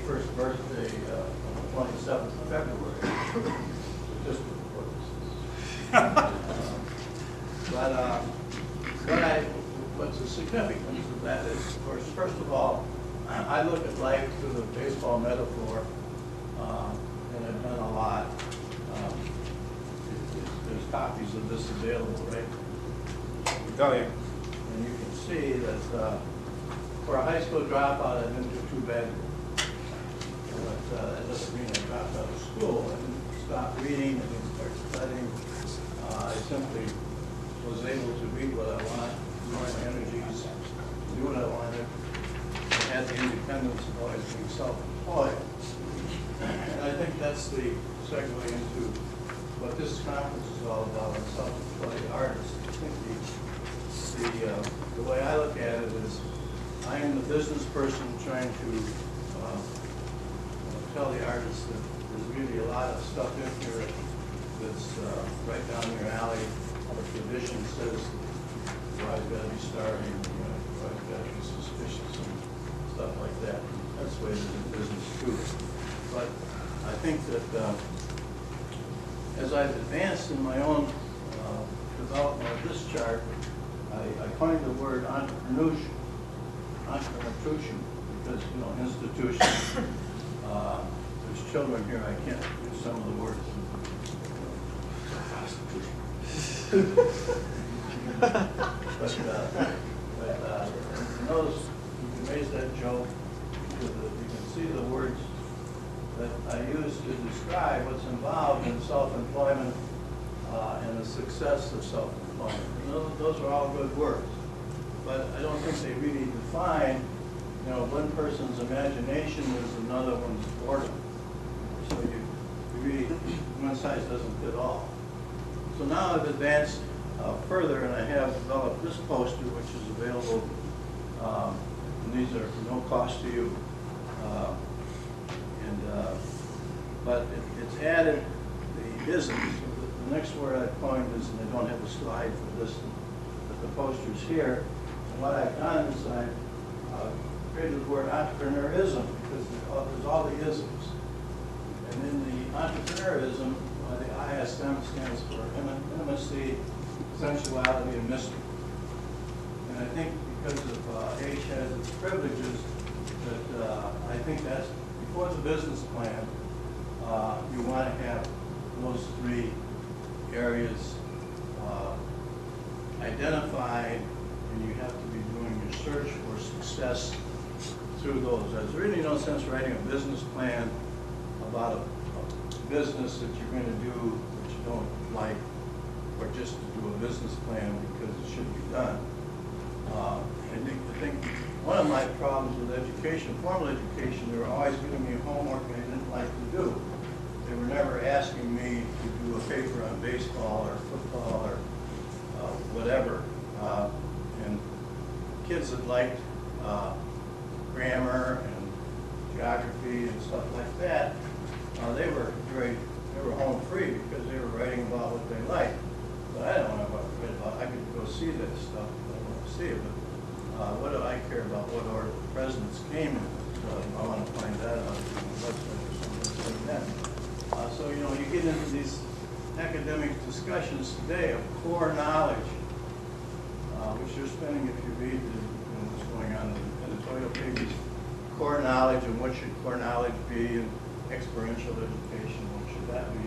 81st birthday on the 27th of February, just for purposes. What's the significance of that is, of course, first of all, I look at life through the baseball metaphor, and I've done a lot. There's copies of this available, right? Oh, yeah. And you can see that for a high school dropout, I've been to 2 bedrooms. But that doesn't mean I dropped out of school. I didn't stop reading, I didn't start studying. I simply was able to read what I want, use my energies, do what I wanted. I had the independence of always being self-employed. And I think that's the segue into what this conference is all about, on self-employed artists. I think the way I look at it is, I am the business person trying to tell the artists that there's really a lot of stuff in here that's right down your alley. The tradition says you've always got to be starving, you've always got to be suspicious and stuff like that. That's the way it is in business too. But I think that as I've advanced in my own development of this chart, I coined the word entrepreneurship, because, institution. There's children here, I can't use some of the words. Notice you can raise that joke, because you can see the words that I use to describe what's involved in self-employment and the success of self-employment. Those are all good words, but I don't think they really define, one person's imagination is another one's boredom. So you really, one size doesn't fit all. So now I've advanced further, and I have developed this poster, which is available, and these are no cost to you. But it's added the isms. So the next word I've coined is, and I don't have a slide for this, but the poster's here. And what I've done is I've created the word entrepreneurism, because there's all the isms. And in the entrepreneurism, the ISM stands for intimacy, sensuality, and mystery. And I think because of H has its privileges, that I think that's, before the business plan, you want to have those 3 areas identified, and you have to be doing your search for success through those. There's really no sense writing a business plan about a business that you're going to do that you don't like, or just to do a business plan because it should be done. I think one of my problems with education, formal education, they were always giving me homework I didn't like to do. They were never asking me to do a paper on baseball or football or whatever. And kids that liked grammar and geography and stuff like that, they were home free because they were writing about what they liked. But I don't know what to write about. I could go see that stuff if I want to see it. But what do I care about what order the presidents came in? So I want to find that out on the website or something like that. So you get into these academic discussions today of core knowledge, which you're spending if you read what's going on in the editorial pages. Core knowledge, and what should core knowledge be, and experiential education, what should that be?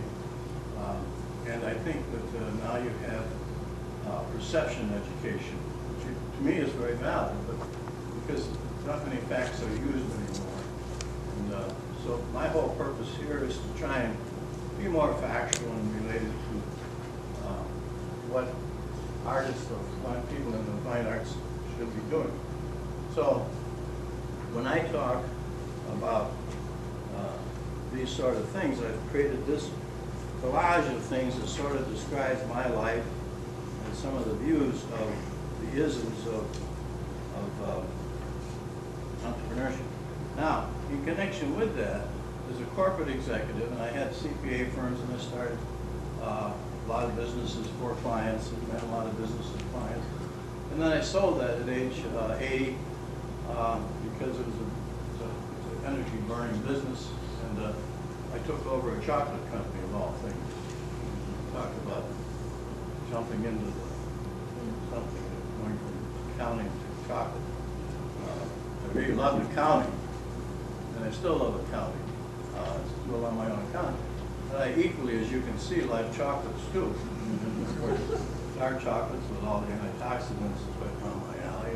And I think that now you have perception education, which to me is very valid, but because not many facts are used anymore. And so my whole purpose here is to try and be more factual and related to what artists or people in the fine arts should be doing. So when I talk about these sort of things, I've created this collage of things that sort of describes my life and some of the views of the isms of entrepreneurship. Now, in connection with that, as a corporate executive, and I had CPA firms, and I started a lot of businesses for clients, and met a lot of business with clients. And then I sold that at age 80 because it was an energy burning business, and I took over a chocolate company of all things. Talk about jumping into something, going from accounting to chocolate. I really loved accounting, and I still love accounting. I still on my own account. But I equally, as you can see, like chocolates too. Of course, dark chocolates with all the antioxidants is right down my alley.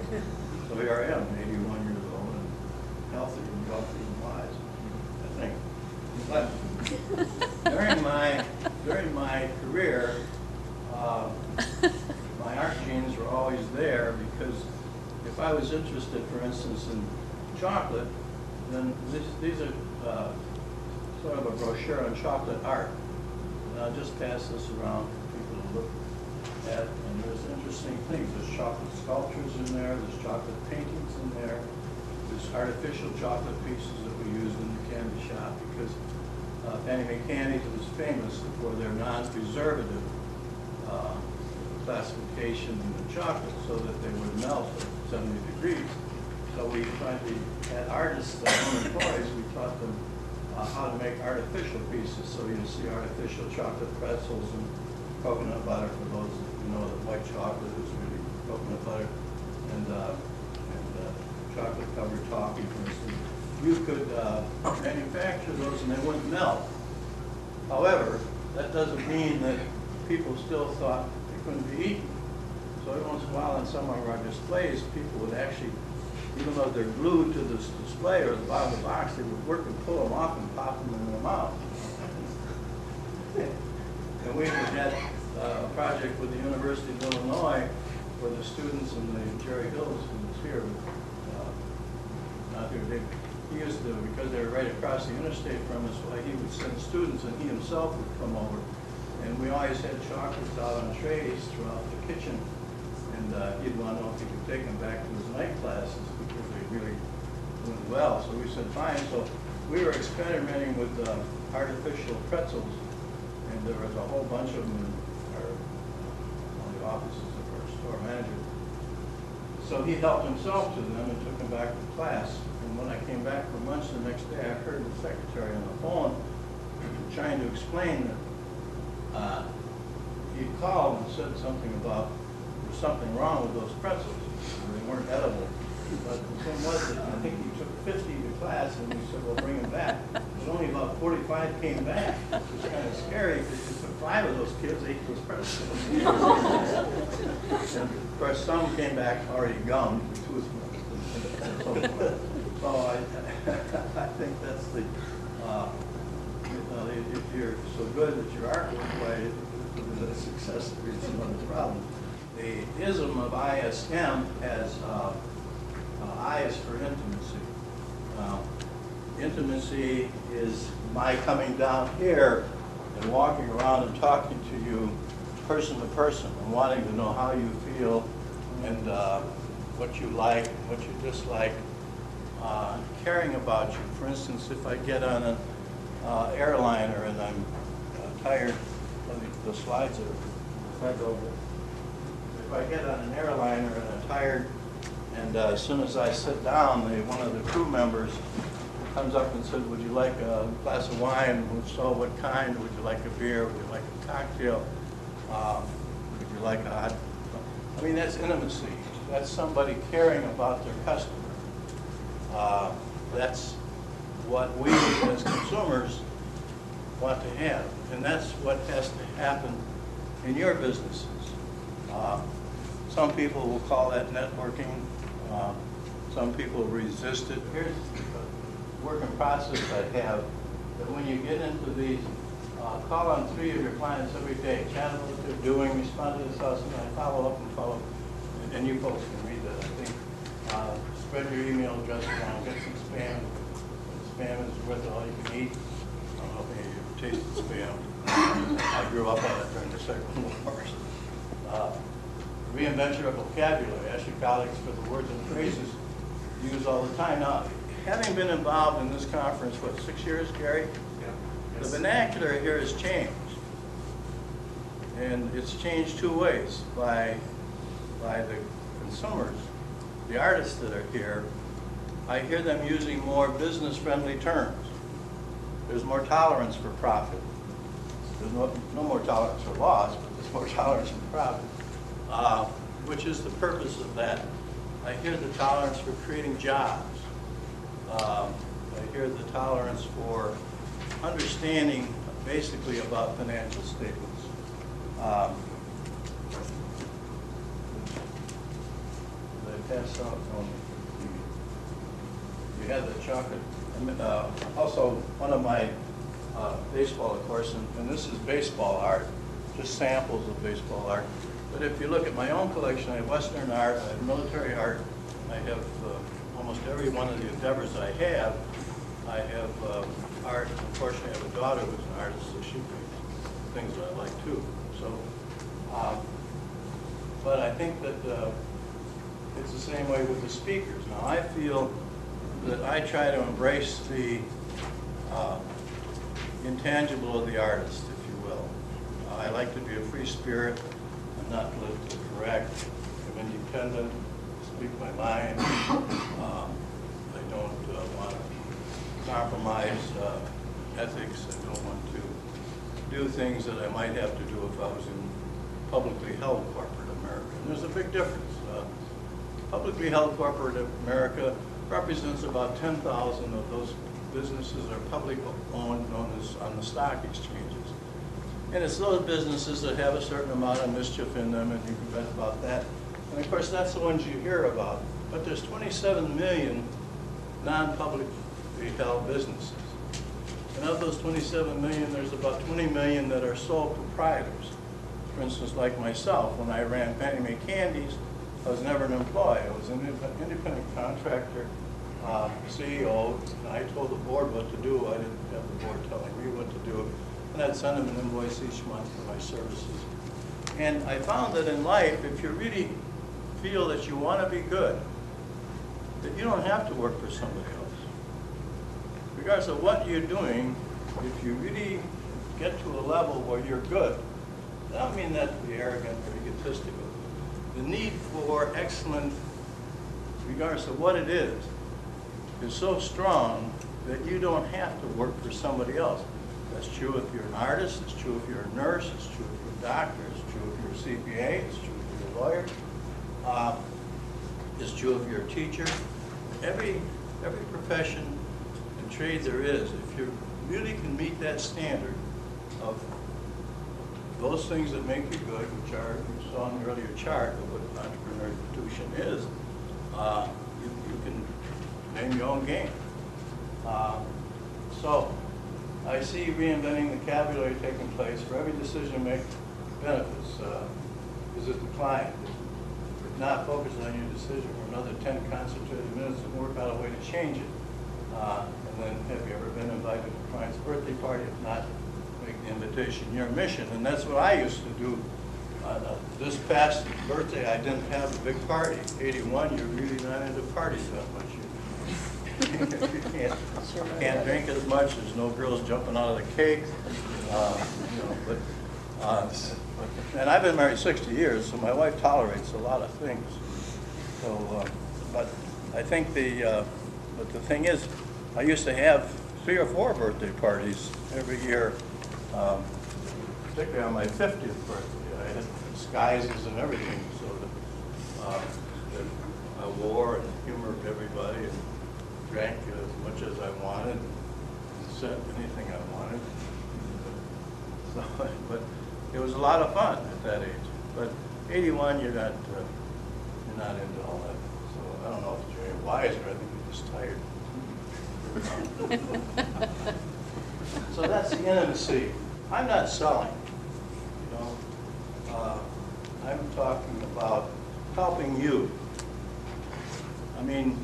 So here I am, 81 years old, and healthy and wealthy and wise, I think. But during my career, my art genes were always there, because if I was interested, for instance, in chocolate, then these are sort of a brochure on chocolate art. And I'll just pass this around for people to look at. And there's interesting things. There's chocolate sculptures in there. There's chocolate paintings in there. There's artificial chocolate pieces that we used in the candy shop, because Fannie Mae Candies was famous for their non-preservative classification in the chocolate, so that they would melt at 70 degrees. So we had artists that owned toys, we taught them how to make artificial pieces. So you see artificial chocolate pretzels and coconut butter, for those that know that white chocolate is really coconut butter, and chocolate covered toffee, for instance. You could manufacture those and they wouldn't melt. However, that doesn't mean that people still thought they couldn't be eaten. So every once in a while on some of our displays, people would actually, even though they're glued to this display or the bottom of the box, they would work and pull them off and pop them in their mouth. And we had a project with the University of Illinois where the students in the Jerry Hills, who was here, not here, he used to, because they were right across the interstate from us, he would send students and he himself would come over. And we always had chocolates out on trays throughout the kitchen. And he'd want to know if he could take them back to his night classes, because they really went well. So we said, fine. So we were experimenting with artificial pretzels, and there was a whole bunch of them in one of the offices of our store manager. So he helped himself to them and took them back to class. And when I came back from lunch the next day, I heard the secretary on the phone trying to explain that he called and said something about there's something wrong with those pretzels. They weren't edible. But the thing was that I think he took 50 to class, and we said, well, bring them back. But only about 45 came back, which was kind of scary, because he took 5 of those kids, ate those pretzels. And of course, some came back already gummed, toothless. So I think that's the, if you're so good at your art work, why the success is another problem. The ism of ISM has I is for intimacy. Intimacy is my coming down here and walking around and talking to you person to person and wanting to know how you feel and what you like, what you dislike, caring about you. For instance, if I get on an airliner and I'm tired, the slides are bent over. If I get on an airliner and I'm tired, and as soon as I sit down, one of the crew members comes up and says, would you like a glass of wine? If so, what kind? Would you like a beer? Would you like a cocktail? Would you like a hot? I mean, that's intimacy. That's somebody caring about their customer. That's what we as consumers want to have. And that's what has to happen in your businesses. Some people will call that networking. Some people resist it. Here's a work in process I have, that when you get into these, call on 3 of your clients every day, chat about what they're doing, respond to this house, and I follow up and follow up. And you folks can read that, I think. Spread your email address around, get some spam. Spam is worth all you can eat. I don't know if any of you ever tasted spam. I grew up on it during the Second World War. Reinvent your vocabulary. Ask your colleagues for the words and phrases you use all the time. Now, having been involved in this conference, what, 6 years, Gary? Yeah. The vernacular here has changed. And it's changed 2 ways. By the consumers, the artists that are here I hear them using more business-friendly terms. There's more tolerance for profit. There's no more tolerance for loss, but there's more tolerance for profit, which is the purpose of that. I hear the tolerance for creating jobs. I hear the tolerance for understanding basically about financial statements. Did I pass out? You had the chocolate. Also, one of my baseball, of course, and this is baseball art, just samples of baseball art. But if you look at my own collection, I have Western art, I have military art, I have almost every one of the endeavors I have. I have art. Unfortunately, I have a daughter who's an artist, so she makes things that I like too. So, but I think that it's the same way with the speakers. Now, I feel that I try to embrace the intangible of the artist, if you will. I like to be a free spirit. I'm not politically correct. I'm independent. Speak my mind. I don't want to compromise ethics. I don't want to do things that I might have to do if I was in publicly held corporate America. And there's a big difference. Publicly held corporate America represents about 10,000 of those businesses are publicly owned, known as on the stock exchanges. And it's those businesses that have a certain amount of mischief in them, and you can bet about that. And of course, that's the ones you hear about. But there's 27 million non-publicly held businesses. And of those 27 million, there's about 20 million that are sole proprietors. For instance, like myself, when I ran Fannie Mae Candies, I was never an employee. I was an independent contractor, CEO, and I told the board what to do. I didn't have the board telling me what to do. And I'd send them an invoice each month for my services. And I found that in life, if you really feel that you want to be good, that you don't have to work for somebody else. Regardless of what you're doing, if you really get to a level where you're good, I don't mean that to be arrogant or egotistical. The need for excellence, regardless of what it is so strong that you don't have to work for somebody else. That's true if you're an artist, it's true if you're a nurse, it's true if you're a doctor, it's true if you're a CPA, it's true if you're a lawyer, it's true if you're a teacher. Every profession and trade there is, if you really can meet that standard of those things that make you good, which are, you saw in the earlier chart of what an entrepreneurial institution is, you can name your own game. So I see reinventing the vocabulary taking place. For every decision you make, benefits. Is it the client? If not, focus on your decision for another 10 concentrated minutes and work out a way to change it. And then, have you ever been invited to a client's birthday party? If not, make the invitation your mission. And that's what I used to do. This past birthday, I didn't have a big party. 81, you're really not into parties that much. You can't drink as much. There's no girls jumping out of the cake. And I've been married 60 years, so my wife tolerates a lot of things. So, but I think but the thing is, I used to have 3 or 4 birthday parties every year, particularly on my 50th birthday. I had disguises and everything, so that I wore and humored everybody and drank as much as I wanted and said anything I wanted. So, but it was a lot of fun at that age. But 81, you're not into all that. So I don't know if you're any wiser. I think you're just tired. So that's the intimacy. I'm not selling. You know, I'm talking about helping you. I mean,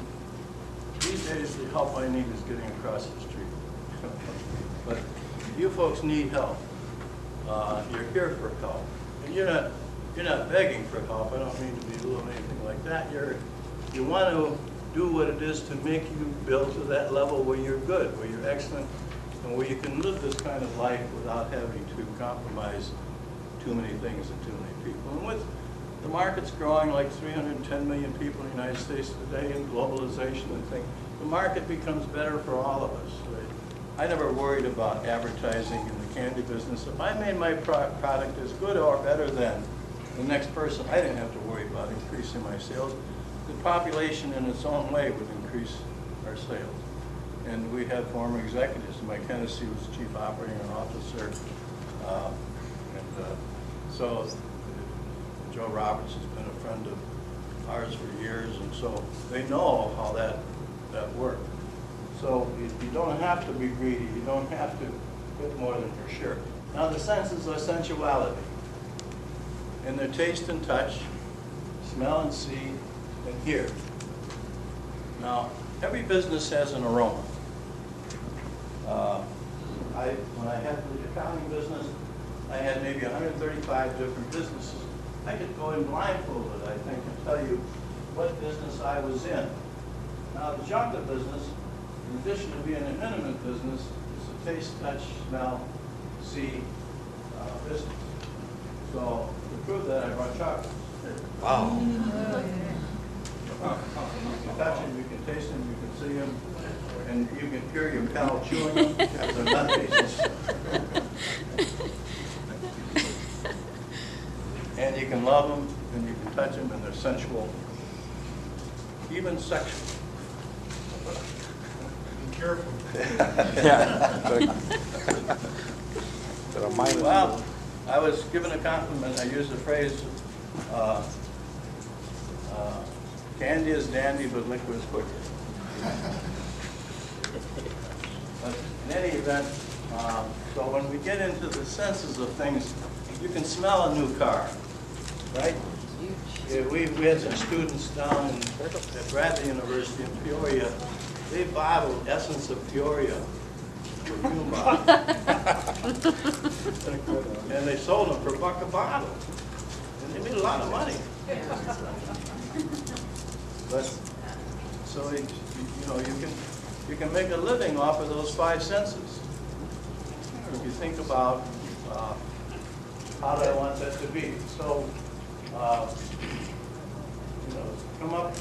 these days the help I need is getting across the street. But you folks need help. You're here for help, and you're not begging for help. I don't mean to be little or anything like that. You want to do what it is to make you build to that level where you're good, where you're excellent, and where you can live this kind of life without having to compromise too many things and too many people. And with the market's growing like 310 million people in the United States today, and globalization and things, the market becomes better for all of us. I never worried about advertising in the candy business. If I made my product as good or better than the next person, I didn't have to worry about increasing my sales. The population in its own way would increase our sales. And we had former executives. Mike Hennessy was Chief Operating Officer. So Joe Roberts has been a friend of ours for years, and so they know how that worked. So you don't have to be greedy. You don't have to get more than your share. Now the senses are sensuality. In their taste and touch, smell and see, and hear. Now, every business has an aroma. When I had the accounting business, I had maybe 135 different businesses. I could go in blindfolded, I think, and tell you what business I was in. Now, the chocolate business, in addition to being an intimate business, is a taste, touch, smell, see business. So, to prove that, I brought chocolates. Wow. You can touch them, you can taste them, you can see them, and you can hear your pal chewing them because they're not tastes. And you can love them, and you can touch them, and they're sensual, even sexual. Be careful. Yeah. Well, I was given a compliment. I used the phrase, candy is dandy, but liquid is quicker. But in any event, so when we get into the senses of things, you can smell a new car, right? Yeah, we had some students down at Bradley University in Peoria. They bottled Essence of Peoria perfume bottle. And they sold them for $1 a bottle. And they made a lot of money. But so you can make a living off of those 5 senses. If you think about how do I want that to be. So come up,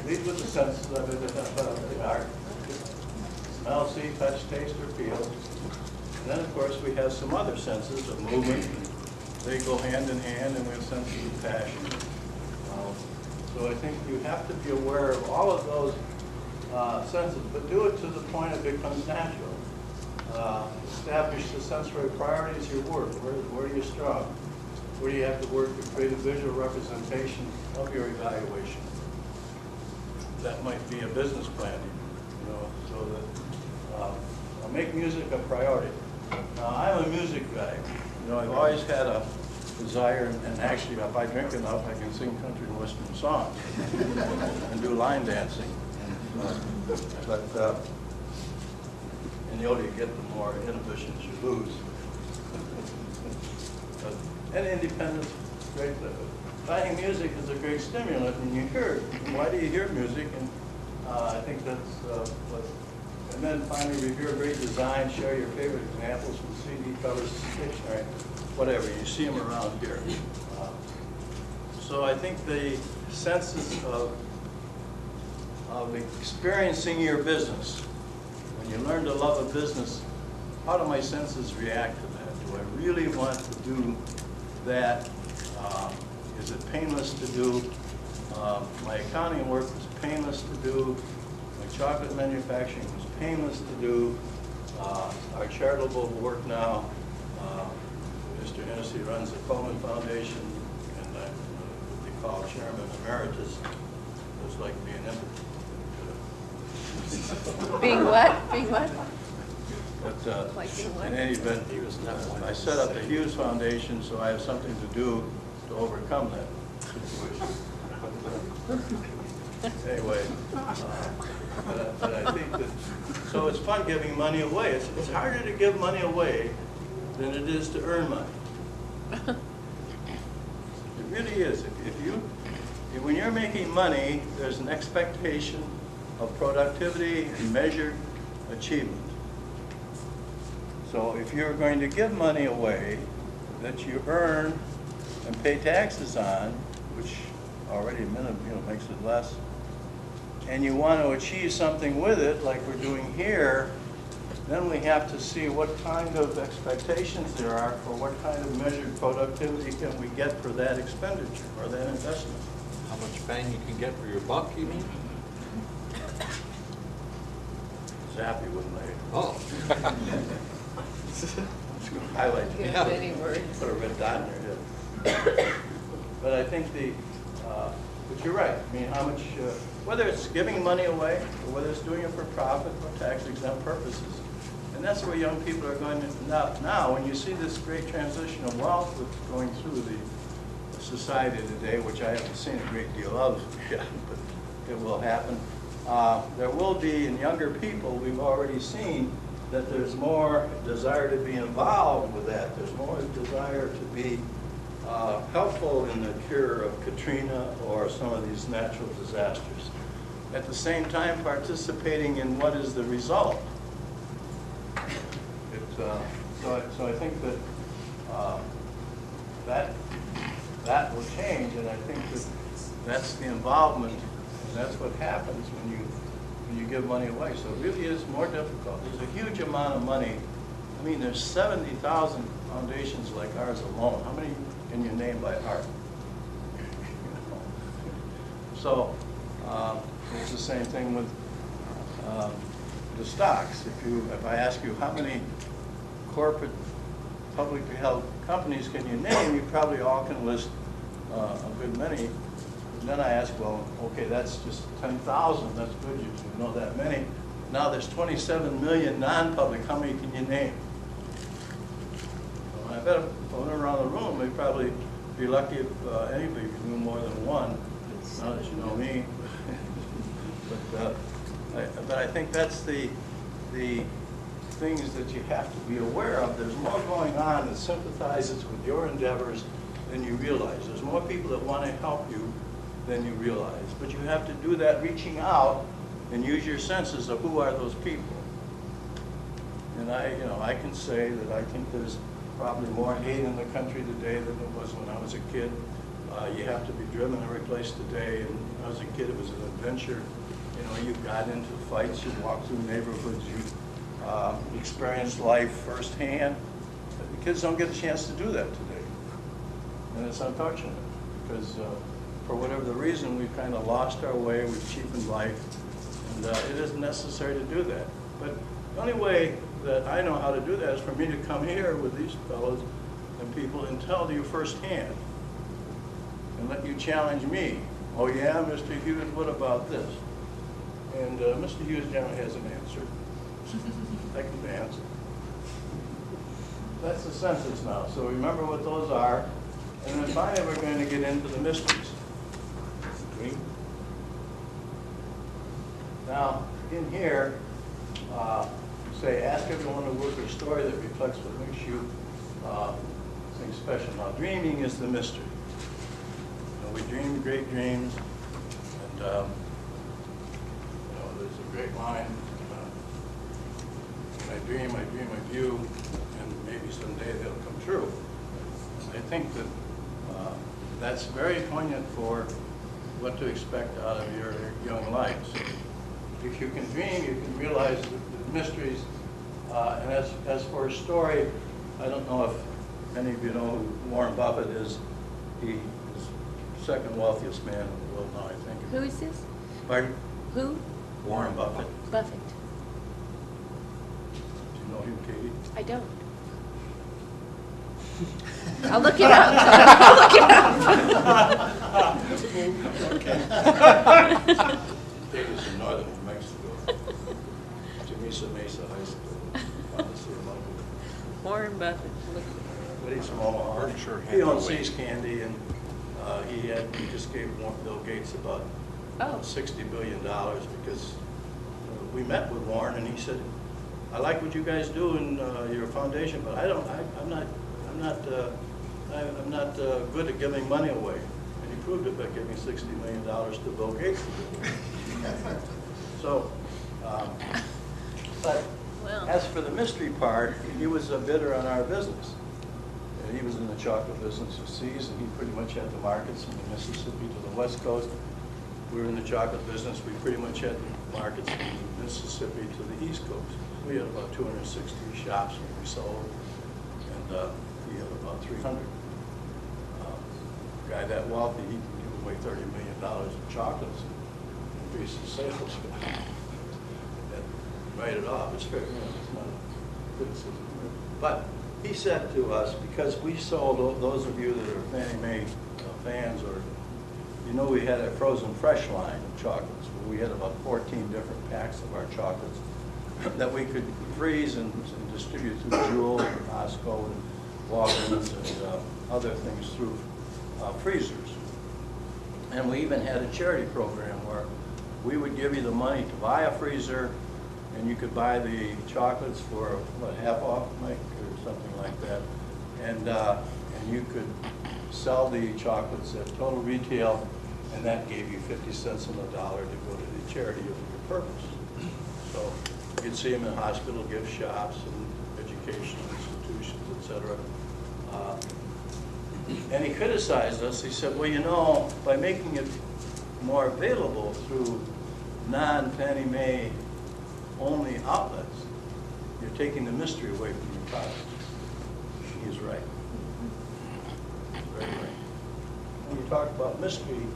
lead with the senses of it, the art. Smell, see, touch, taste, or feel. And then, of course, we have some other senses of movement. They go hand in hand, and we have senses of passion. So I think you have to be aware of all of those senses, but do it to the point it becomes natural. Establish the sensory priorities of your work. Where are you strong? Where do you have to work to create a visual representation of your evaluation? That might be a business plan, so that make music a priority. Now, I'm a music guy. I've always had a desire, and actually, if I drink enough, I can sing country and western songs and do line dancing. And the older you get, the more inhibitions you lose. And independence, great. Finding music is a great stimulant, and you hear it. Why do you hear music? And I think that's what. And then finally, review a great design, share your favorite examples from CD covers, stationery, whatever. You see them around here. So I think the senses of experiencing your business, when you learn to love a business, how do my senses react to that? Do I really want to do that? Is it painless to do? My accounting work was painless to do. My chocolate manufacturing was painless to do. Our charitable work now, Mr. Hennessy runs the Coleman Foundation, and I'm what they call Chairman Emeritus. It was like being in. Being what? Being what? But Like being what? in any event, I set up the Hughes Foundation, so I have something to do to overcome that situation. Anyway, but I think that, so it's fun giving money away. It's harder to give money away than it is to earn money. It really is. When you're making money, there's an expectation of productivity and measured achievement. So if you're going to give money away that you earn and pay taxes on, which already makes it less, and you want to achieve something with it, like we're doing here, then we have to see what kind of expectations there are for what kind of measured productivity can we get for that expenditure or that investment. How much bang you can get for your buck, you mean? Zappy wouldn't they? Oh. Highlight. Good, Yeah. many words. Put a red dot in your head. But I think but you're right. I mean, how much, whether it's giving money away or whether it's doing it for profit or tax exempt purposes. And that's where young people are going to, now when you see this great transition of wealth that's going through the society today, which I haven't seen a great deal of yet, but it will happen. There will be, in younger people, we've already seen that there's more desire to be involved with that. There's more desire to be helpful in the cure of Katrina or some of these natural disasters. At the same time, participating in what is the result. So I think that will change, and I think that's the involvement, and that's what happens when you give money away. So it really is more difficult. There's a huge amount of money. I mean, there's 70,000 foundations like ours alone. How many can you name by heart? So it's the same thing with the stocks. If I ask you how many corporate publicly held companies can you name, you probably all can list a good many. And then I ask, well, okay, that's just 10,000. That's good. You know that many. Now there's 27 million non-public. How many can you name? Well, I bet if I went around the room, we'd probably be lucky if anybody knew more than one. Now that you know me. But I think that's the things that you have to be aware of. There's more going on that sympathizes with your endeavors than you realize. There's more people that want to help you than you realize. But you have to do that reaching out and use your senses of who are those people. And I can say that I think there's probably more hate in the country today than there was when I was a kid. You have to be driven every place today. And when I was a kid, it was an adventure. You got into fights, you walked through neighborhoods, you experienced life firsthand. The kids don't get a chance to do that today. And it's unfortunate because for whatever the reason, we've kind of lost our way, we've cheapened life, and it isn't necessary to do that. But the only way that I know how to do that is for me to come here with these fellows and people and tell you firsthand and let you challenge me. Oh yeah, Mr. Hughes, what about this? And Mr. Hughes generally has an answer. I can dance. That's the census now. So remember what those are. And then finally we're going to get into the mysteries. Now, in here, say, ask everyone to work a story that reflects what makes you think special. Now, dreaming is the mystery. We dream great dreams, and there's a great line. When I dream of you, and maybe someday they'll come true. I think that that's very poignant for what to expect out of your young lives. If you can dream, you can realize the mysteries. And as for a story, I don't know if any of you know who Warren Buffett is. He is the second wealthiest man in the world now, I think. Who is this? Pardon? Who? Warren Buffett. Buffett. Do you know him, Katie? I don't. I'll look it up. I'll look it up. Okay. Katie's from northern New Mexico. Jamesa Mesa High School. Warren Buffett. But he's from Omaha. Berkshire He owns Hathaway. Seas Candy, and he just gave Bill Gates about $60 billion because we met with Warren, and he said, "I like what you guys do in your foundation, but I'm not good at giving money away." And he proved it by giving $60 million to Bill Gates. So, but Well. as for the mystery part, he was a bidder on our business. And he was in the chocolate business of Seas, and he pretty much had the markets from the Mississippi to the West Coast. we were in the chocolate business. We pretty much had markets from Mississippi to the East Coast. We had about 260 shops when we sold, and he had about 300. A guy that wealthy, he can give away $30 million in chocolates and increase his sales. And write it off. It's fair, it's not a criticism. But he said to us, because we sold, those of you that are Fannie Mae fans, or you know, we had a frozen fresh line of chocolates. We had about 14 different packs of our chocolates that we could freeze and distribute through Jewel and Costco and Walgreens and other things through freezers. And we even had a charity program where we would give you the money to buy a freezer, and you could buy the chocolates for, what, half off, Mike, or something like that. And you could sell the chocolates at total retail, and that gave you 50 cents on the dollar to go to the charity of your purpose. So you'd see them in hospital gift shops and educational institutions, etc. And he criticized us. He said, well, you know, by making it more available through non-Fannie Mae only outlets, you're taking the mystery away from your product. He's right. He's very right. When you talk about mystery,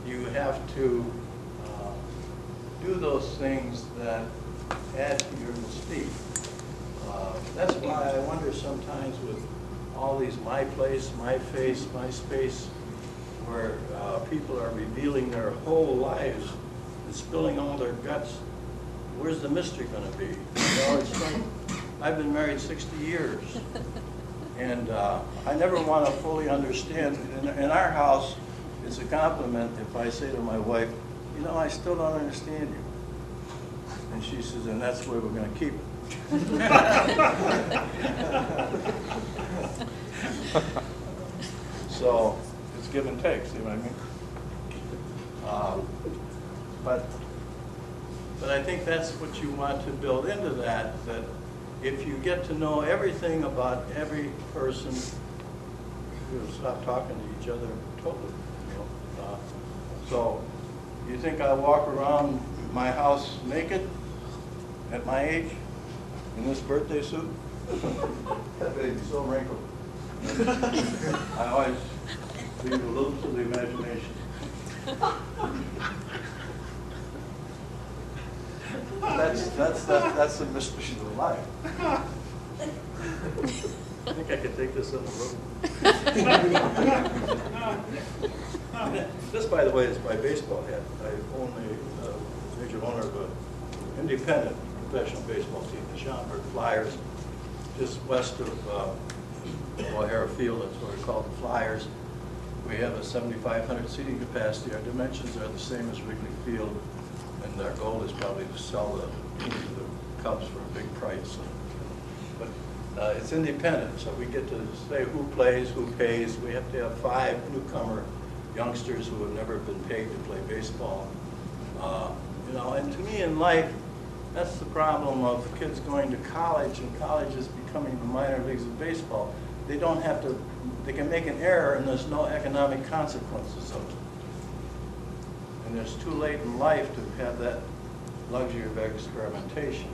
you have to do those things that add to your mystique. That's why I wonder sometimes with all these my place, my face, my space, where people are revealing their whole lives and spilling all their guts. Where's the mystery going to be? You know, it's like, I've been married 60 years, and I never want to fully understand. In our house, it's a compliment if I say to my wife, you know, I still don't understand you. And she says, and that's the way we're going to keep it. So it's give and take, see what I mean? But I think that's what you want to build into that if you get to know everything about every person, you'll stop talking to each other totally. You know? So you think I walk around my house naked at my age in this birthday suit? That baby's so wrinkled. I always leave a little to the imagination. That's the mystery of life. I think I could take this on the road. This, by the way, is my baseball hat. I own a major owner of an independent professional baseball team, the Schaumburg Flyers, just west of O'Hara Field. That's what we call the Flyers. We have a 7,500 seating capacity. Our dimensions are the same as Wrigley Field, and our goal is probably to sell the Cubs for a big price. But it's independent, so we get to say who plays, who pays. We have to have 5 newcomer youngsters who have never been paid to play baseball. You know, and to me in life, that's the problem of kids going to college, and college is becoming the minor leagues of baseball. They don't have to, they can make an error and there's no economic consequences of it. And it's too late in life to have that luxury of experimentation.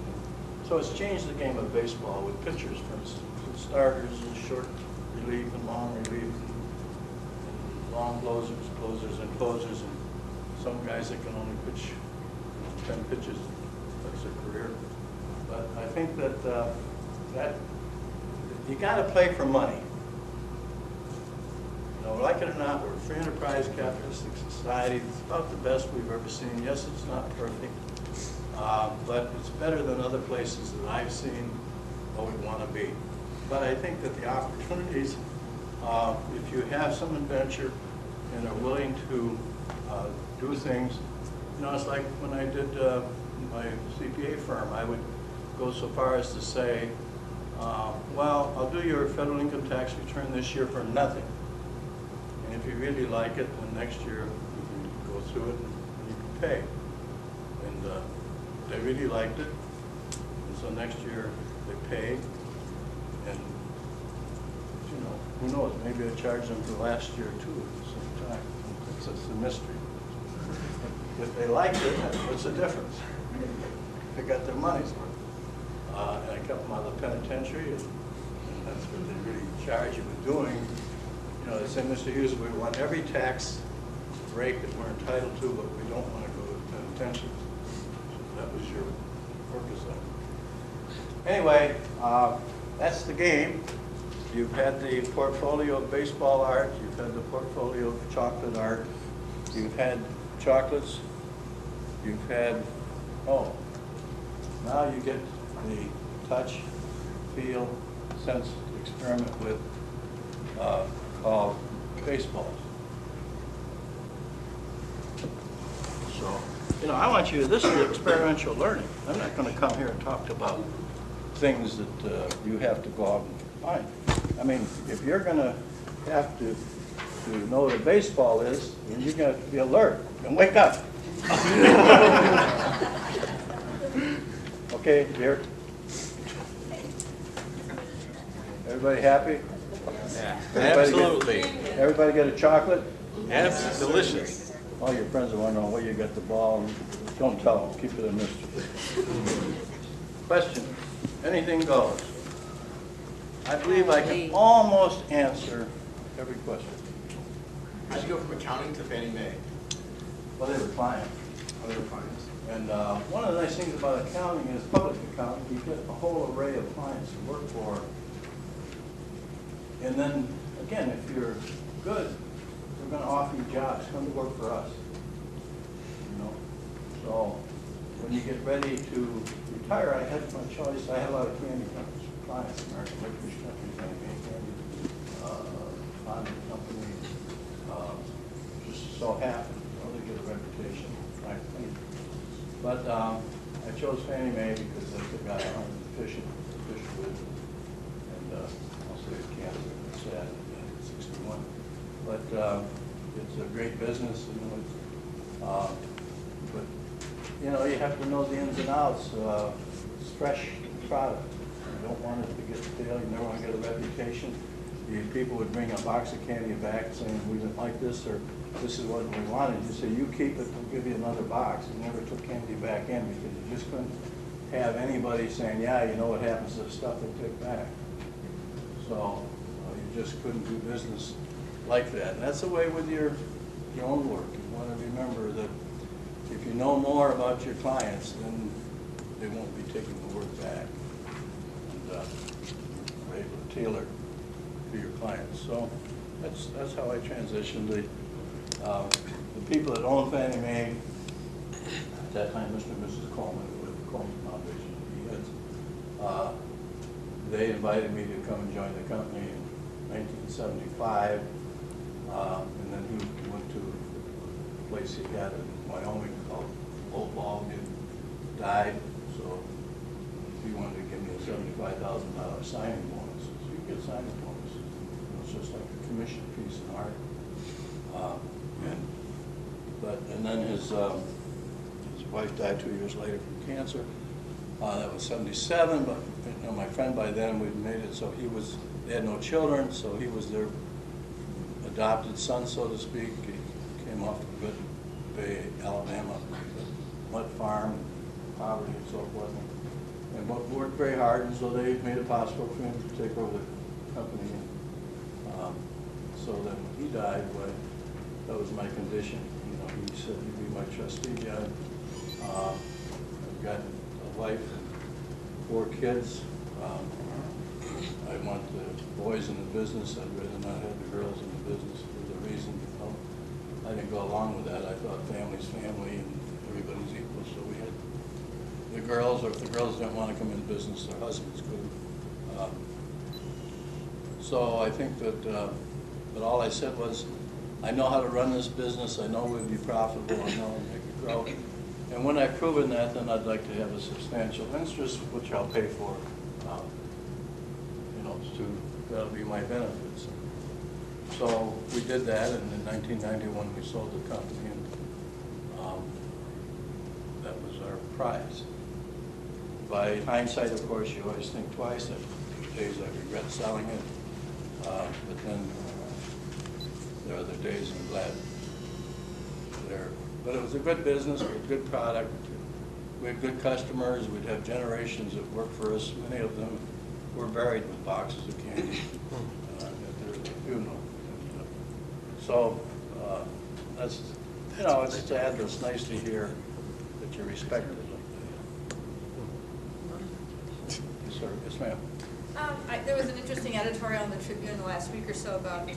So it's changed the game of baseball with pitchers, for instance, with starters and short relief and long relief, and long closers and closers, and some guys that can only pitch 10 pitches. That's their career. But I think that that you got to play for money. You know, like it or not, we're a free enterprise capitalistic society. It's about the best we've ever seen. Yes, it's not perfect, but it's better than other places that I've seen or would want to be. But I think that the opportunities, if you have some adventure and are willing to do things, you know, it's like when I did my CPA firm, I would go so far as to say, well, I'll do your federal income tax return this year for nothing. And if you really like it, then next year you can go through it and you can pay. And they really liked it. And so next year they paid. And, you know, who knows, maybe I charged them for last year too at the same time. It's a mystery. If they liked it, what's the difference? They got their money's worth. And I kept them out of the penitentiary, and that's what they really charge you with doing. You know, they say, Mr. Hughes, we want every tax break that we're entitled to, but we don't want to go to the penitentiary. So that was your purpose of it. Anyway, that's the game. You've had the portfolio of baseball art, you've had the portfolio of chocolate art, you've had chocolates, you've had, oh, now you get the touch, feel, sense to experiment with called baseballs. So, you know, I want you, this is experiential learning. I'm not going to come here and talk about things that you have to go out and find. I mean, if you're going to have to know what a baseball is, then you're going to have to be alert and wake up. Okay, here. Everybody happy? Yeah, Everybody absolutely. Everybody get a chocolate? Yes, delicious. All your friends are wondering where you got the ball. Don't tell them. Keep it a mystery. Question. Anything goes. I believe I can almost answer every question. How'd you go from accounting to Fannie Mae? Well, they were clients. Oh, they were clients. And one of the nice things about accounting is public accounting. You get a whole array of clients to work for. And then, again, if you're good, we're going to offer you jobs. Come to work for us. You know? So when you get ready to retire, I had my choice. I had a lot of candy companies, clients, American Licorice Companies, Candy, Fondant Company. Just so happened, you know, they get a reputation. But I chose Fannie Mae because that's the guy I'm efficient with. And also it's cancer, it's sad, at 61. But it's a great business, you know. But you know, you have to know the ins and outs. It's fresh product. You don't want it to get stale. You never want to get a reputation. People would bring a box of candy back saying we didn't like this or this is what we wanted. You say you keep it, we'll give you another box. You never took candy back in because you just couldn't have anybody saying, yeah, you know what happens to the stuff they take back. So you just couldn't do business like that. And that's the way with your own work. You want to remember that if you know more about your clients, then they won't be taking the work back. And we're able to tailor to your clients. So that's how I transitioned. The people that own Fannie Mae, at that time, Mr. and Mrs. Coleman, with the Coleman Foundation, they invited me to come and join the company in 1975, and then he went to a place he had in Wyoming called Old Ball, and died, so he wanted to give me a $75,000 signing bonus. So you get signing bonuses. It's just like a commission piece in art. And then his wife died 2 years later from cancer. That was 77, but you know, my friend by then, we'd made it so they had no children, so he was their adopted son, so to speak. He came off of Good Bay, Alabama, mud farm, poverty and so forth. And worked very hard, and so they made it possible for him to take over the company. So then when he died, that was my condition. You know, he said, "You'd be my trustee, John. I've got a wife and 4 kids. I want the boys in the business. I'd rather not have the girls in the business for the reason, you know, I didn't go along with that. I thought family's family and everybody's equal. So we had the girls, or if the girls didn't want to come in business, their husbands could. So I think that, but all I said was, I know how to run this business. I know we'll be profitable. I know I'll make it grow. And when I've proven that, then I'd like to have a substantial interest, which I'll pay for. You know, that'll be my benefits. So we did that, and in 1991 we sold the company, and that was our prize. By hindsight, of course, you always think twice. There are days I regret selling it, but then there are other days I'm glad they're But it was a good business, a good product. We had good customers. We'd have generations that worked for us. Many of them were buried with boxes of candy at their funeral. So that's, you know, it's sad, but it's nice to hear that you're respected like that. Yes, sir. Yes, ma'am. There was an interesting editorial in the Tribune the last week or so about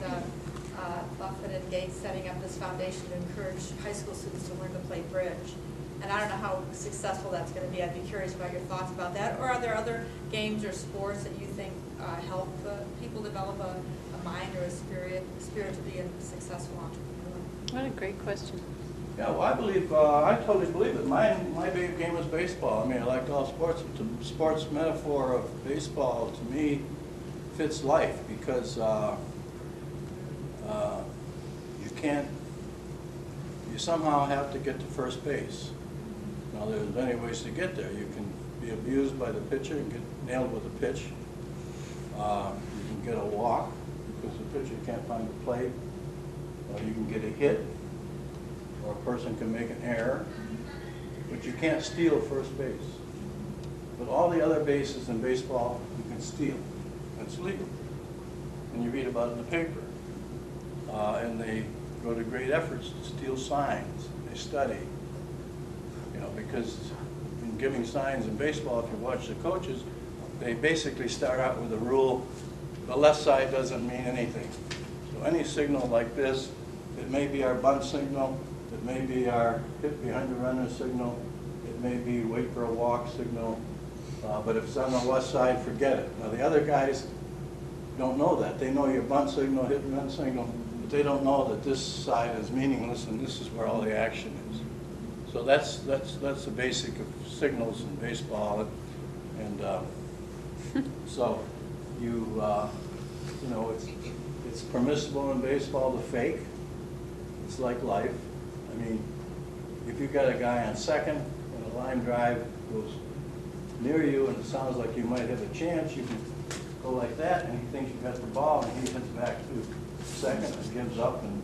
Buffett and Gates setting up this foundation to encourage high school students to learn to play bridge. And I don't know how successful that's going to be. I'd be curious about your thoughts about that. Or are there other games or sports that you think help people develop a mind or a spirit to be a successful entrepreneur? What a great question. Yeah, well, I totally believe it. My big game was baseball. I mean, I liked all sports. The sports metaphor of baseball, to me, fits life because you somehow have to get to first base. Now, there's many ways to get there. You can be abused by the pitcher and get nailed with a pitch. You can get a walk because the pitcher can't find the plate. You can get a hit, or a person can make an error, but you can't steal first base. But all the other bases in baseball, you can steal. It's legal. And you read about it in the paper. And they go to great efforts to steal signs. They study. You know, because in giving signs in baseball, if you watch the coaches, they basically start out with a rule, the left side doesn't mean anything. So any signal like this, it may be our bunt signal, it may be our hit behind the runner signal, it may be wait for a walk signal, but if it's on the left side, forget it. Now the other guys don't know that. They know your bunt signal, hit and run signal, but they don't know that this side is meaningless and this is where all the action is. So that's the basic of signals in baseball, and so you know, it's permissible in baseball to fake. It's like life. I mean, if you've got a guy on second and a line drive goes near you and it sounds like you might have a chance, you can go like that and he thinks you got the ball and he heads back to second and gives up, and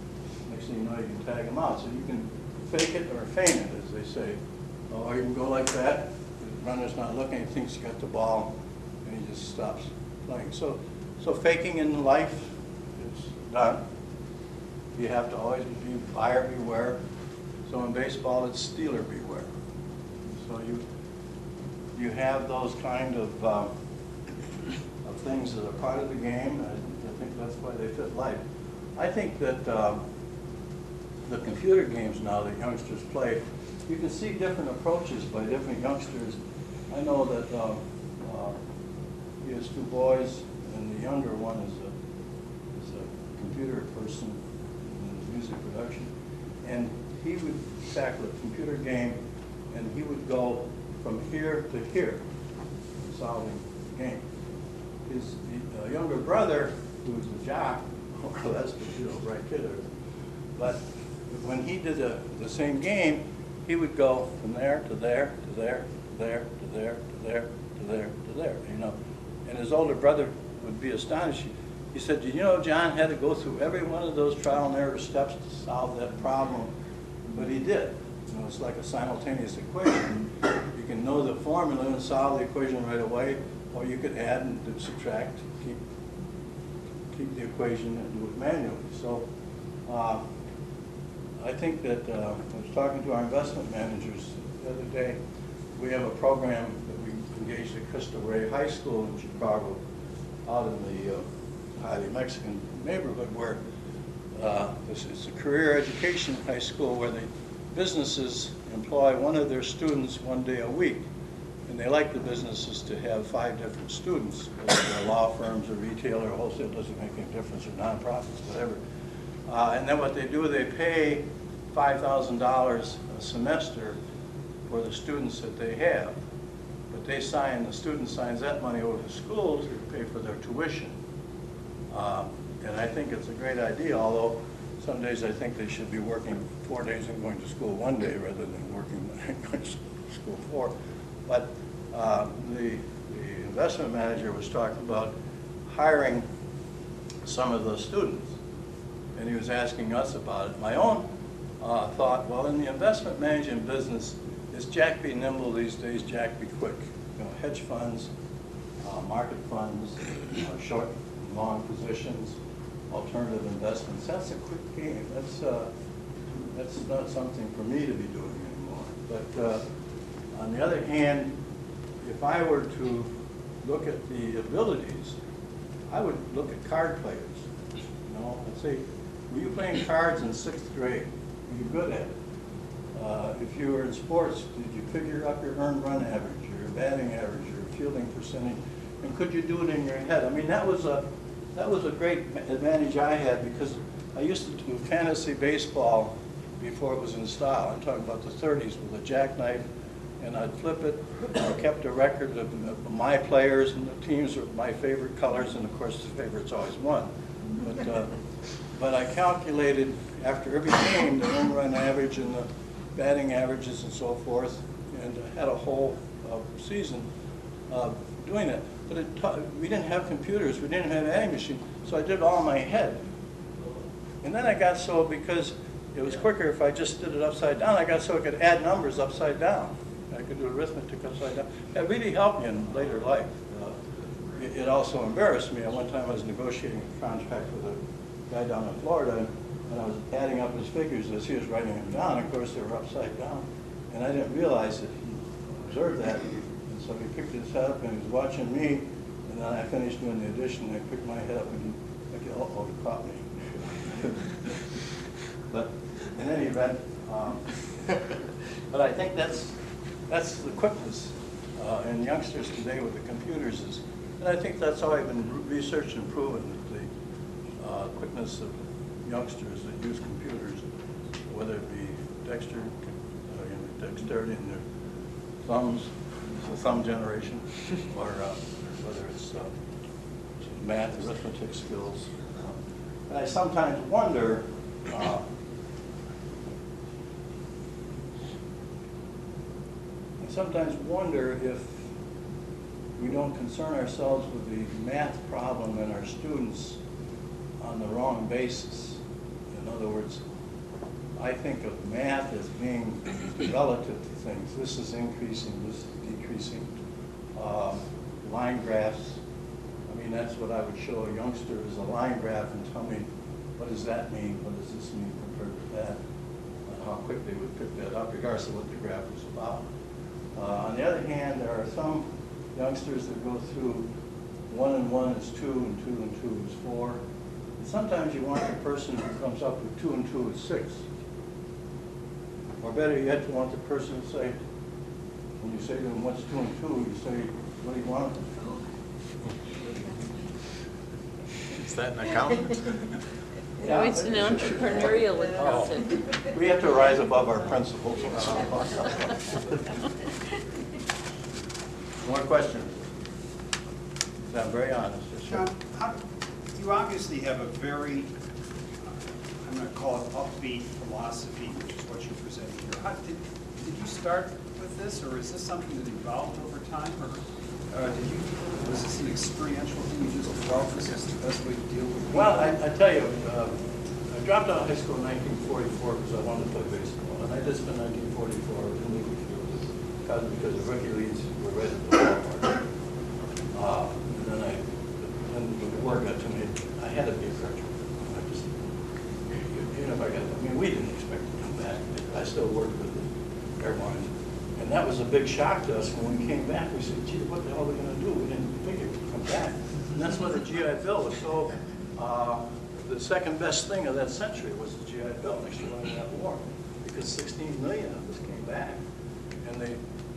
next thing you know you can tag him out. So you can fake it or feign it, as they say. Or you can go like that, the runner's not looking, he thinks he got the ball and he just stops playing. So faking in life is done. You have to always be buyer beware. So in baseball, it's stealer beware. So you have those kind of things that are part of the game. I think that's why they fit life. I think that the computer games now that youngsters play, you can see different approaches by different youngsters. I know that he has two boys, and the younger one is a computer person in music production, and he would tackle a computer game, and he would go from here to here, solving the game. His younger brother, who was a jock, well, that's the bright kid, but when he did the same game, he would go from there to there to there to there to there to there to there to there, you know. And his older brother would be astonished. He said, "You know, John had to go through every one of those trial and error steps to solve that problem," but he did. You know, it's like a simultaneous equation. You can know the formula and solve the equation right away, or you could add and subtract, keep the equation and do it manually. So I think that I was talking to our investment managers the other day. We have a program that we engaged at Cristo Rey High School in Chicago, out in the highly Mexican neighborhood, where it's a career education high school where the businesses employ one of their students one day a week. And they like the businesses to have 5 different students, whether they're law firms or retail or wholesale, doesn't make any difference, or nonprofits, whatever. And then what they do, they pay $5,000 a semester for the students that they have. But the student signs that money over to schools to pay for their tuition. And I think it's a great idea, although some days I think they should be working 4 days and going to school 1 day rather than working and going to school 4. But the investment manager was talking about hiring some of those students, and he was asking us about it. My own thought, well, in the investment management business, it's Jack be nimble these days, Jack be quick. You know, hedge funds, market funds, short and long positions, alternative investments. That's a quick game. That's not something for me to be doing anymore. But on the other hand, if I were to look at the abilities, I would look at card players. You know, let's say, were you playing cards in 6th grade? Were you good at it? If you were in sports, did you figure out your earned run average, your batting average, your fielding percentage, and could you do it in your head? I mean, that was a great advantage I had, because I used to do fantasy baseball before it was in style. I'm talking about the 30s with a jackknife, and I'd flip it. I kept a record of my players and the teams with my favorite colors, and of course the favorites always won. But I calculated after every game the home run average and the batting averages and so forth, and had a whole season doing it. But we didn't have computers, we didn't have adding machine, so I did it all in my head. And then I got so, because it was quicker if I just did it upside down, I got so I could add numbers upside down. I could do arithmetic upside down. That really helped me in later life. It also embarrassed me. At one time I was negotiating a contract with a guy down in Florida, and I was adding up his figures as he was writing them down. Of course, they were upside down. And I didn't realize that he observed that. And so he picked his head up and he was watching me. And then I finished doing the addition, and I picked my head up and he caught me. But in any event, but I think that's the quickness in youngsters today with the computers is, and I think that's how I've been researched and proven that the quickness of youngsters that use computers, whether it be dexterity in their thumbs, the thumb generation, or whether it's math, arithmetic skills. And I sometimes wonder, if we don't concern ourselves with the math problem in our students on the wrong basis. In other words, I think of math as being relative to things. This is increasing, this is decreasing. Line graphs, I mean, that's what I would show a youngster, is a line graph, and tell me, what does that mean? What does this mean compared to that? How quick they would pick that up, regardless of what the graph was about. On the other hand, there are some youngsters that go through 1 and 1 is 2, and 2 and 2 is 4. And sometimes you want the person who comes up with 2 and 2 is 6. Or better yet, you want the person to say, when you say to them, what's 2 and 2, you say, what do you want? Is that an accountant? No, it's an entrepreneurial accountant. We have to rise above our principles. More questions? I'm very honest. John, you obviously have a very, I'm going to call it upbeat philosophy, which is what you're presenting here. Did you start with this, or is this something that evolved over time, or was this an experiential thing? You just developed this as the best way to deal with people? Well, I tell you, I dropped out of high school in 1944 because I wanted to play baseball, and I did spend 1944 in the field because the rookie leagues were right at the ballpark. And then when the war got to me, I had to be a graduate. Even if I mean, we didn't expect to come back. I still worked with the airlines. And that was a big shock to us when we came back. We said, gee, what the hell are we going to do? We didn't think it would come back. And that's why the GI Bill was so, the second best thing of that century was the GI Bill next to winning that war. Because 16 million of us came back. And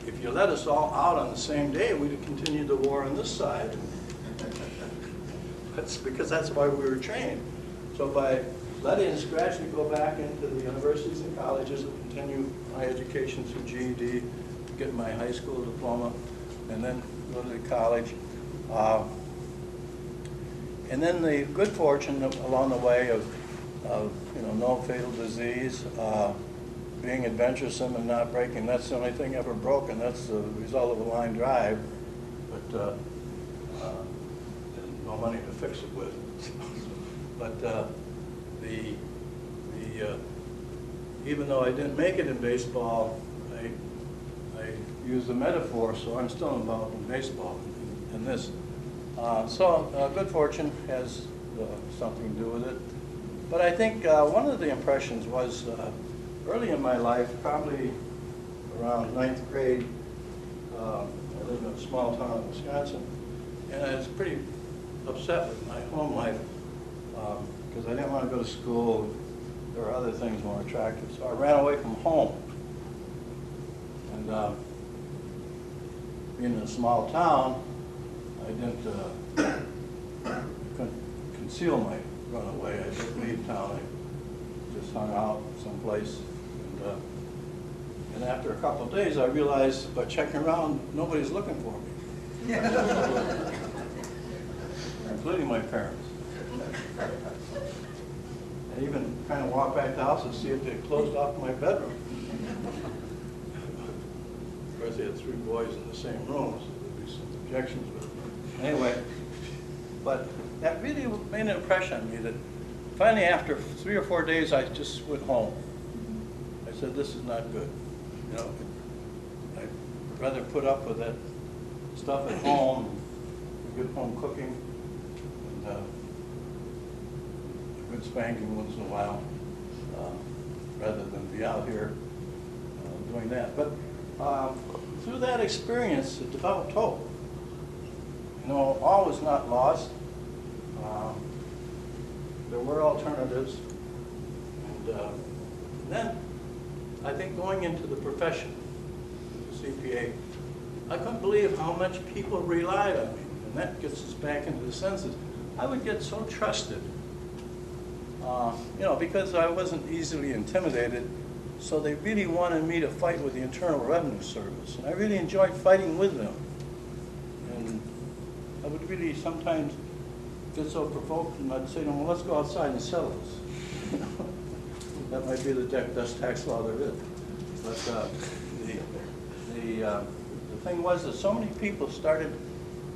if you let us all out on the same day, we'd have continued the war on this side. That's because that's why we were trained. So by letting us gradually go back into the universities and colleges and continue my education through GED, get my high school diploma, and then go to the college. And then the good fortune along the way of no fatal disease, being adventuresome and not breaking. That's the only thing ever broken. That's the result of a line drive, but no money to fix it with. But even though I didn't make it in baseball, I use the metaphor, so I'm still involved in baseball in this. So good fortune has something to do with it. But I think one of the impressions was early in my life, probably around 9th grade, I lived in a small town in Wisconsin, and I was pretty upset with my home life because I didn't want to go to school. There were other things more attractive, so I ran away from home. And being in a small town, I couldn't conceal my runaway. I didn't leave town. I just hung out someplace. And after a couple of days, I realized by checking around, nobody's looking for me, including my parents. I even kind of walked back to the house to see if they closed off my bedroom. Of course, they had 3 boys in the same room, so there'd be some objections. But anyway, but that really made an impression on me that finally, after 3 or 4 days, I just went home. I said, this is not good. You know, I'd rather put up with that stuff at home, good home cooking, and a good spanking once in a while, rather than be out here doing that. But through that experience, it developed hope. You know, all was not lost. There were alternatives. And then, I think going into the profession, the CPA, I couldn't believe how much people relied on me. And that gets us back into the census. I would get so trusted, you know, because I wasn't easily intimidated. So they really wanted me to fight with the Internal Revenue Service. And I really enjoyed fighting with them. And I would really sometimes get so provoked, and I'd say to them, well, let's go outside and sell this. That might be the best tax law there is. But the thing was that so many people started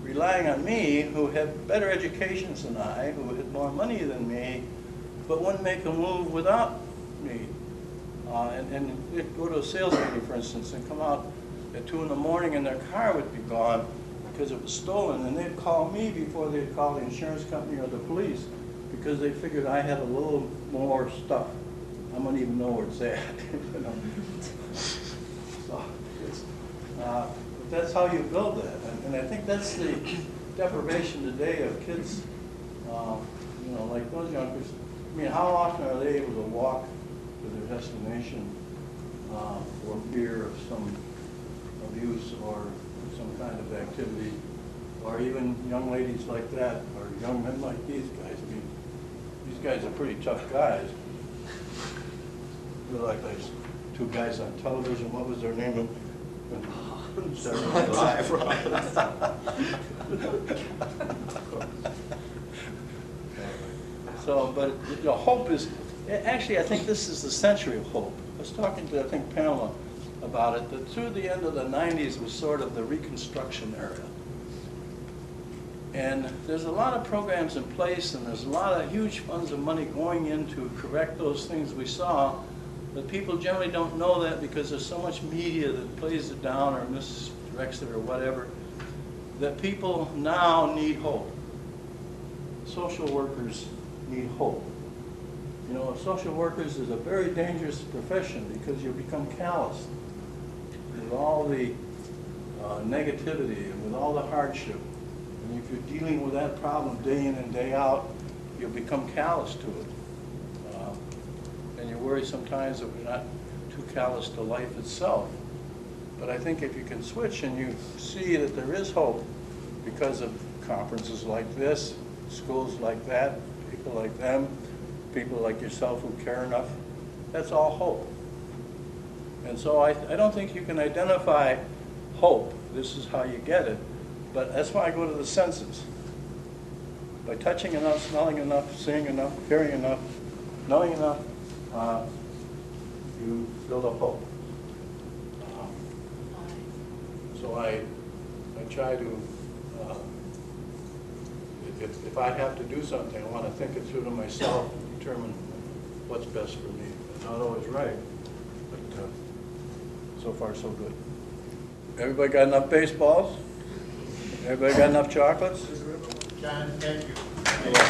relying on me who had better educations than I, who had more money than me, but wouldn't make a move without me. And they'd go to a sales meeting, for instance, and come out at 2 in the morning and their car would be gone because it was stolen, and they'd call me before they'd call the insurance company or the police because they figured I had a little more stuff. I don't even know where it's at. You know? So but that's how you build that, and I think that's the deprivation today of kids. You know, like those youngsters. I mean, how often are they able to walk to their destination for fear of some abuse or some kind of activity, or even young ladies like that, or young men like these guys. I mean, these guys are pretty tough guys. They're like those 2 guys on television. What was their name? So, but you know, hope is, actually I think this is the century of hope. I was talking to, I think, Pamela about it, that through the end of the 90s was sort of the Reconstruction era. And there's a lot of programs in place, and there's a lot of huge funds of money going in to correct those things we saw, but people generally don't know that because there's so much media that plays it down or misdirects it or whatever, that people now need hope. Social workers need hope. You know, social workers is a very dangerous profession because you become calloused with all the negativity and with all the hardship. And if you're dealing with that problem day in and day out, you'll become callous to it. And you worry sometimes that we're not too callous to life itself. But I think if you can switch and you see that there is hope because of conferences like this, schools like that, people like them, people like yourself who care enough, that's all hope. And so I don't think you can identify hope. This is how you get it. But that's why I go to the senses. By touching enough, smelling enough, seeing enough, hearing enough, knowing enough, you build up hope. So I try to, if I have to do something, I want to think it through to myself and determine what's best for me. It's not always right. so far so good. Everybody got enough baseballs? Everybody got enough chocolates? John, thank you.